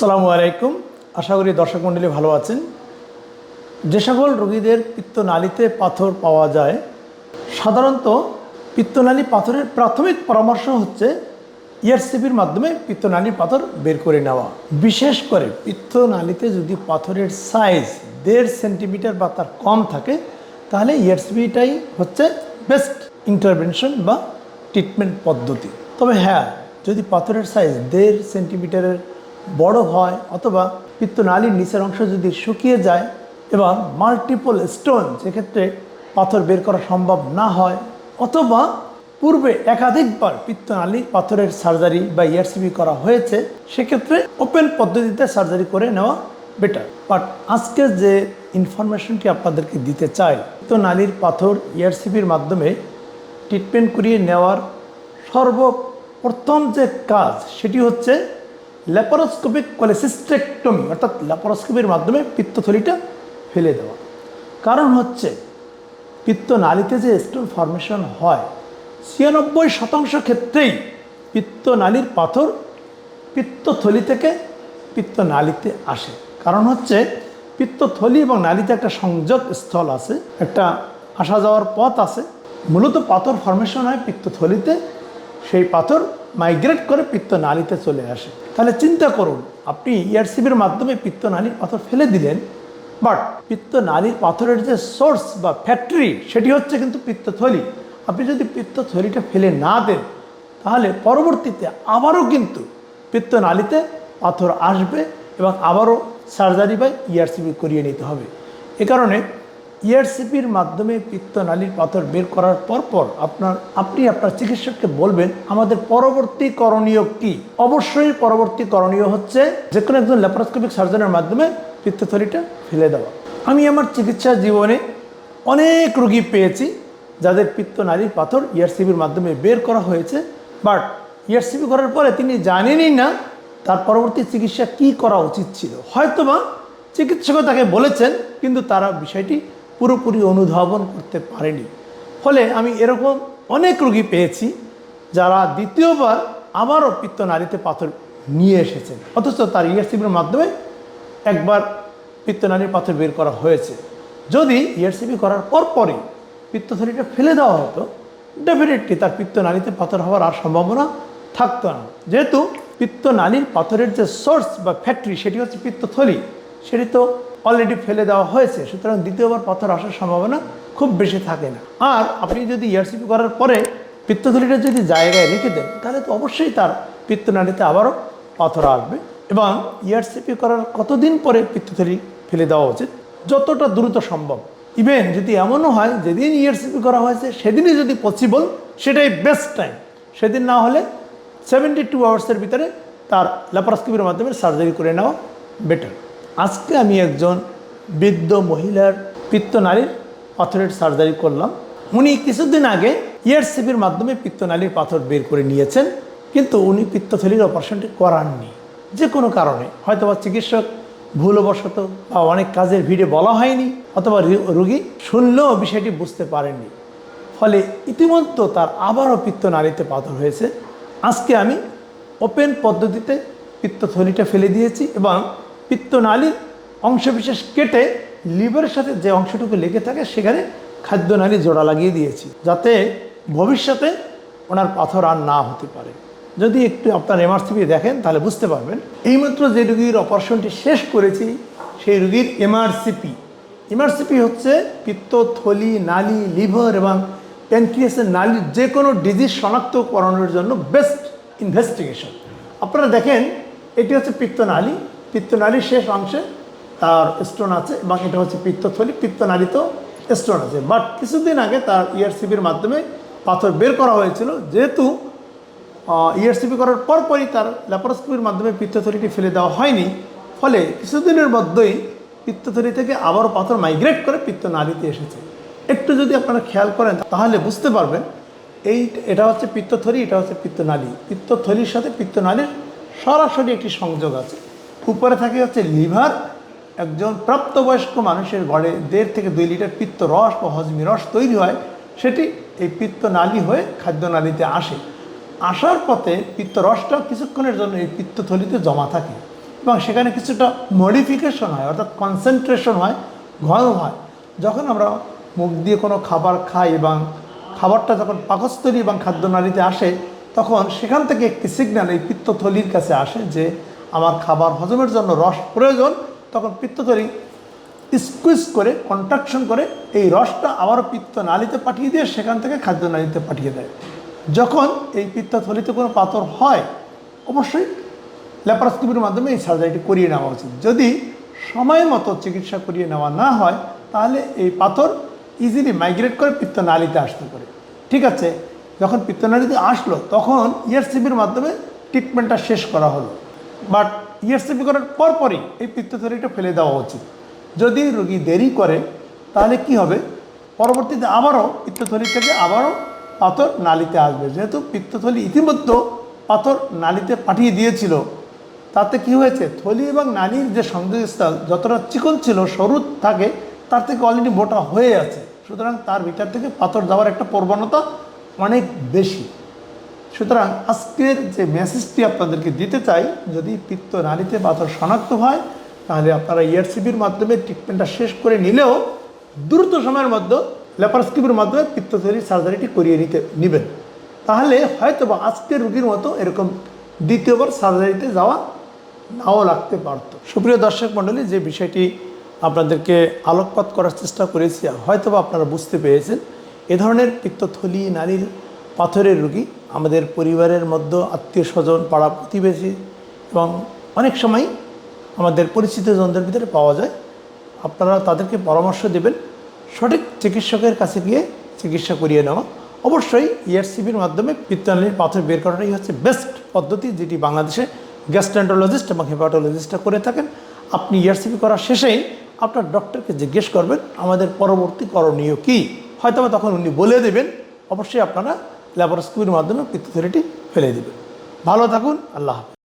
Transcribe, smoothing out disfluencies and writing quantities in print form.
আসসালামু আলাইকুম। আশা করি দর্শক মণ্ডলী ভালো আছেন। যে সকল রোগীদের পিত্তনালীতে পাথর পাওয়া যায়, সাধারণত পিত্তনালী পাথরের প্রাথমিক পরামর্শ হচ্ছে ইআরসিপির মাধ্যমে পিত্তনালীর পাথর বের করে নেওয়া। বিশেষ করে পিত্তনালীতে যদি পাথরের সাইজ 1.5 সেন্টিমিটার বা তার কম থাকে, তাহলে ইআরসিপিটাই হচ্ছে বেস্ট ইন্টারভেনশন বা ট্রিটমেন্ট পদ্ধতি। তবে হ্যাঁ, যদি পাথরের সাইজ 1.5 সেন্টিমিটারের বড় হয় অথবা পিত্তনালীর নিচের অংশ যদি শুকিয়ে যায় এবং মাল্টিপল স্টোন, যেক্ষেত্রে পাথর বের করা সম্ভব না হয়, অথবা পূর্বে একাধিকবার পিত্তনালী পাথরের সার্জারি বা ইআরসিপি করা হয়েছে, সেক্ষেত্রে ওপেন পদ্ধতিতে সার্জারি করে নেওয়া বেটার। বাট আজকে যে ইনফরমেশনটি আপনাদেরকে দিতে চাই, পিত্তনালীর পাথর ইআরসিপির মাধ্যমে ট্রিটমেন্ট করিয়ে নেওয়ার সর্বপ্রথম যে কাজ সেটি হচ্ছে ল্যাপারোস্কোপিক কোলেসিস্টেক্টমি, অর্থাৎ ল্যাপারোস্কোপির মাধ্যমে পিত্তথলিটা ফেলে দেওয়া। কারণ হচ্ছে পিত্তনালীতে যে স্টোন ফর্মেশন হয়, 96% ক্ষেত্রেই পিত্তনালীর পাথর পিত্তথলি থেকে পিত্তনালীতে আসে। কারণ হচ্ছে পিত্তথলি এবং নালীতে একটা সংযোগ স্থল আছে, একটা আসা যাওয়ার পথ আছে। মূলত পাথর ফর্মেশন হয় পিত্তথলিতে, সেই পাথর মাইগ্রেট করে পিত্তনালীতে চলে আসে। তাহলে চিন্তা করুন, আপনি ইআরসিপির মাধ্যমে পিত্তনালীর পাথর ফেলে দিলেন, বাট পিত্তনালীর পাথরের যে সোর্স বা ফ্যাক্টরি সেটি হচ্ছে কিন্তু পিত্তথলি। আপনি যদি পিত্তথলিটা ফেলে না দেন, তাহলে পরবর্তীতে আবারও কিন্তু পিত্তনালীতে পাথর আসবে এবং আবারও সার্জারি বা ইআরসিপি করিয়ে নিতে হবে। এ কারণে ইআরসিপির মাধ্যমে পিত্তনালীর পাথর বের করার পর আপনি আপনার চিকিৎসককে বলবেন আমাদের পরবর্তী করণীয় কী। অবশ্যই পরবর্তী করণীয় হচ্ছে যে কোনো একজন ল্যাপারোস্কোপিক সার্জনের মাধ্যমে পিত্তথলিটা ফেলে দেওয়া। আমি আমার চিকিৎসা জীবনে অনেক রোগী পেয়েছি যাদের পিত্তনালীর পাথর ইআরসিপির মাধ্যমে বের করা হয়েছে, বাট ইআরসিপি করার পরে তিনি জানেনই না তার পরবর্তী চিকিৎসা কী করা উচিত ছিল। হয়তোবা চিকিৎসকও তাকে বলেছেন, কিন্তু তারা বিষয়টি পুরোপুরি অনুধাবন করতে পারেনি। ফলে আমি এরকম অনেক রোগী পেয়েছি যারা দ্বিতীয়বার আবারও পিত্তনালীতে পাথর নিয়ে এসেছেন, অথচ তার ইআরসিপির মাধ্যমে একবার পিত্তনালীর পাথর বের করা হয়েছে। যদি ইআরসিপি করার পরই পিত্তথলিটা ফেলে দেওয়া হতো, ডেফিনেটলি তার পিত্তনালীতে পাথর হওয়ার আর সম্ভাবনা থাকতো না। যেহেতু পিত্তনালীর পাথরের যে সোর্স বা ফ্যাক্টরি সেটি হচ্ছে পিত্তথলি, সেটি তো অলরেডি ফেলে দেওয়া হয়েছে, সুতরাং দ্বিতীয়বার পাথর আসার সম্ভাবনা খুব বেশি থাকে না। আর আপনি যদি ইআরসিপি করার পরে পিত্তথলিটা যদি জায়গায় রেখে দেন, তাহলে তো অবশ্যই তার পিত্তনালীতে আবারও পাথর আসবে। এবং ইআরসিপি করার কতদিন পরে পিত্তথলি ফেলে দেওয়া উচিত? যতটা দ্রুত সম্ভব। ইভেন যদি এমনও হয় যেদিন ইআরসিপি করা হয়েছে সেদিনই যদি পসিবল, সেটাই বেস্ট টাইম। সেদিন না হলে 72 আওয়ার্সের ভিতরে তার ল্যাপারোস্কোপির মাধ্যমে সার্জারি করে নেওয়া বেটার। আজকে আমি একজন বৃদ্ধ মহিলার পিত্তনালীর পাথরের সার্জারি করলাম। উনি কিছুদিন আগে ইআরসিপির মাধ্যমে পিত্তনালীর পাথর বের করে নিয়েছেন, কিন্তু উনি পিত্তথলির অপারেশনটি করাননি। যে কোনো কারণে, হয়তোবা চিকিৎসক ভুলবশত বা অনেক কাজের ভিড়ে বলা হয়নি, অথবা রোগী শুনলেও বিষয়টি বুঝতে পারেননি। ফলে ইতিমধ্যে তার আবারও পিত্তনালীতে পাথর হয়েছে। আজকে আমি ওপেন পদ্ধতিতে পিত্তথলিটা ফেলে দিয়েছি এবং পিত্তনালীর অংশবিশেষ কেটে লিভারের সাথে যে অংশটুকু লেগে থাকে সেখানে খাদ্যনালী জোড়া লাগিয়ে দিয়েছি, যাতে ভবিষ্যতে ওনার পাথর আর না হতে পারে। যদি একটু আপনার এমআরসিপি দেখেন তাহলে বুঝতে পারবেন। এইমাত্র যে রোগীর অপারেশনটি শেষ করেছি সেই রোগীর এমআরসিপি হচ্ছে পিত্তথলি, নালী, লিভার এবং প্যানক্রিয়াসের নালীর যে কোনো ডিজিজ শনাক্তকরণের জন্য বেস্ট ইনভেস্টিগেশন। আপনারা দেখেন, এটি হচ্ছে পিত্তনালীর শেষ অংশে তার স্টোন আছে এবং এটা হচ্ছে পিত্তথলি, পিত্তনালীতেও স্টোন আছে। বাট কিছুদিন আগে তার ইআরসিপির মাধ্যমে পাথর বের করা হয়েছিল। যেহেতু ইআরসিপি করার পরই তার ল্যাপারোস্কোপির মাধ্যমে পিত্তথলিটি ফেলে দেওয়া হয়নি, ফলে কিছুদিনের মধ্যেই পিত্তথলি থেকে আবারও পাথর মাইগ্রেট করে পিত্তনালীতে এসেছে। একটু যদি আপনারা খেয়াল করেন তাহলে বুঝতে পারবেন এটা হচ্ছে পিত্তথলি, এটা হচ্ছে পিত্তনালী। পিত্তথলির সাথে পিত্তনালীর সরাসরি একটি সংযোগ আছে। উপরে থাকে হচ্ছে লিভার। একজন প্রাপ্তবয়স্ক মানুষের গড়ে 1.5 থেকে 2 লিটার পিত্ত রস বা হজমি রস তৈরি হয়, সেটি এই পিত্তনালী হয়ে খাদ্যনালীতে আসে। আসার পথে পিত্তরসটা কিছুক্ষণের জন্য এই পিত্তথলিতে জমা থাকে। এবং সেখানে কিছুটা মডিফিকেশন হয়, অর্থাৎ কনসেন্ট্রেশন হয়, ঘন হয়। যখন আমরা মুখ দিয়ে কোনো খাবার খাই এবং খাবারটা যখন পাকস্থলী এবং খাদ্যনালীতে আসে, তখন সেখান থেকে একটি সিগন্যাল এই পিত্তথলির কাছে আসে যে আমার খাবার হজমের জন্য রস প্রয়োজন। তখন পিত্তথলি স্কুইজ করে, কন্ট্রাকশন করে এই রসটা আবারও পিত্তনালীতে পাঠিয়ে দিয়ে সেখান থেকে খাদ্যনালীতে পাঠিয়ে দেয়। যখন এই পিত্তথলিতে কোনো পাথর হয়, অবশ্যই ল্যাপারোস্কোপির মাধ্যমে এই সার্জারিটি করিয়ে নেওয়া উচিত। যদি সময় মতো চিকিৎসা করিয়ে নেওয়া না হয়, তাহলে এই পাথর ইজিলি মাইগ্রেট করে পিত্তনালীতে আসতে পারে। ঠিক আছে, যখন পিত্তনালীতে আসলো তখন ইআরসিপির মাধ্যমে ট্রিটমেন্টটা শেষ করা হলো, বাট ইআরসিপি করার পরপরই এই পিত্তথলিটা ফেলে দেওয়া উচিত। যদি রোগী দেরি করে তাহলে কি হবে, পরবর্তীতে আবারও পিত্তথলি থেকে আবারও পাথর নালীতে আসবে। যেহেতু পিত্তথলি ইতিমধ্যে পাথর নালীতে পাঠিয়ে দিয়েছিল, তাতে কি হয়েছে, থলি এবং নালীর যে সংযোগস্থল যতটা চিকন ছিল, সরু থাকে, তার থেকে অলরেডি মোটা হয়ে আছে। সুতরাং তার ভিতর থেকে পাথর যাওয়ার একটা প্রবণতা অনেক বেশি। সুতরাং আজকের যে মেসেজটি আপনাদেরকে দিতে চাই, যদি পিত্তনালীতে পাথর শনাক্ত হয় তাহলে আপনারা ইআরসিপির মাধ্যমে ট্রিটমেন্টটা শেষ করে নিলেও দ্রুত সময়ের মধ্যে ল্যাপারোস্কোপির মাধ্যমে পিত্তথলির সার্জারিটি করিয়ে নেবেন। তাহলে হয়তো বা আজকের রোগীর মতো এরকম দ্বিতীয়বার সার্জারিতে যাওয়া নাও লাগতে পারত। সুপ্রিয় দর্শক মণ্ডলী, যে বিষয়টি আপনাদেরকে আলোকপাত করার চেষ্টা করেছি, হয়তো বা আপনারা বুঝতে পেরেছেন। এ ধরনের পিত্তথলি নালীর পাথরের রোগী আমাদের পরিবারের মধ্যে, আত্মীয় স্বজন, পাড়া প্রতিবেশী এবং অনেক সময় আমাদের পরিচিত জনদের ভিতরে পাওয়া যায়। আপনারা তাদেরকে পরামর্শ দেবেন সঠিক চিকিৎসকের কাছে গিয়ে চিকিৎসা করিয়ে নেওয়া। অবশ্যই ইআরসিপির মাধ্যমে পিত্তনালীর পাথর বের করাটাই হচ্ছে বেস্ট পদ্ধতি, যেটি বাংলাদেশে গ্যাস্ট্রোএন্টারোলজিস্ট এবং হেপাটোলজিস্টরা করে থাকেন। আপনি ইআরসিপি করার শেষেই আপনার ডক্টরকে জিজ্ঞেস করবেন আমাদের পরবর্তী করণীয় কী, হয়তো তখন উনি বলে দেবেন। অবশ্যই আপনারা ল্যাপারোস্কোপির মাধ্যমে পিত্তথলিটি ফেলে দেবেন। ভালো থাকুন, আল্লাহ হাফেজ।